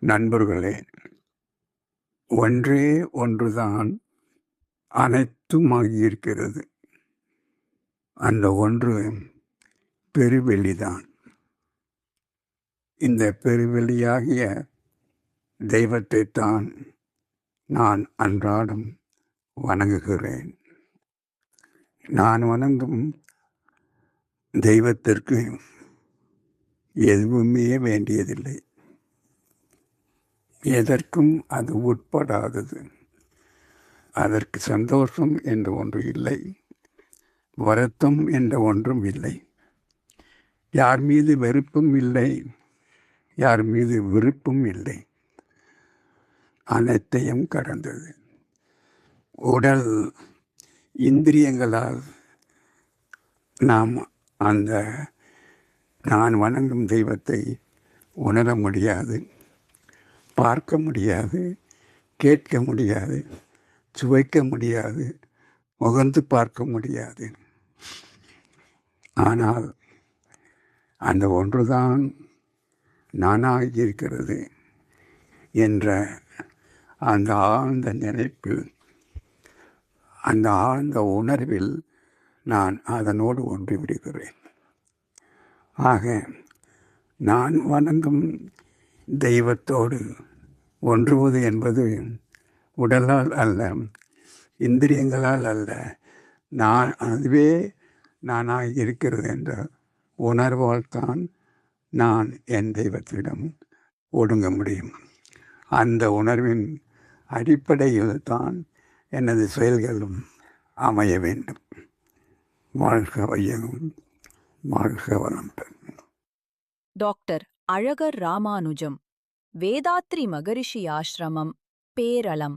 நண்பர்களே, ஒன்றே ஒன்றுதான் அனைத்துமாகியிருக்கிறது. அந்த ஒன்று பெருவெளிதான். இந்த பெருவெளியாகிய தெய்வத்தைத்தான் நான் அன்றாடம் வணங்குகிறேன். நான் வணங்கும் தெய்வத்திற்கு எதுவுமே வேண்டியதில்லை. எதற்கும் அது உட்படாதது. அதற்கு சந்தோஷம் என்ற ஒன்று இல்லை, வருத்தம் என்ற ஒன்றும் இல்லை. யார் மீது வெறுப்பும் இல்லை, யார் மீது விருப்பும் இல்லை. அனைத்தையும் கடந்தது. உடல் இந்திரியங்களால் நாம் அந்த நான் வணங்கும் தெய்வத்தை உணர முடியாது, பார்க்க முடியாது, கேட்க முடியாது, சுவைக்க முடியாது, முகர்ந்து பார்க்க முடியாது. ஆனால் அந்த ஒன்றுதான் நானாக இருக்கிறது என்ற அந்த ஆழ்ந்த நினைப்பில், அந்த ஆழ்ந்த உணர்வில் நான் அதனோடு ஒன்றி விடுகிறேன். ஆக நான் வணங்கும் தெய்வத்தோடு ஒன்றுவது என்பது உடலால் அல்ல, இந்திரியங்களால் அல்ல, அதுவே நானாக இருக்கிறது என்ற உணர்வால் தான் நான் என் தெய்வத்திடம் ஒடுங்க முடியும். அந்த உணர்வின் அடிப்படையில் தான் எனது செயல்களும் அமைய வேண்டும். வாழ்க வையகம், வாழ்க வளமுடன். டாக்டர் அழகர் ராமானுஜம், வேதாத்ரி மகரிஷி ஆசிரமம், பேரளம்.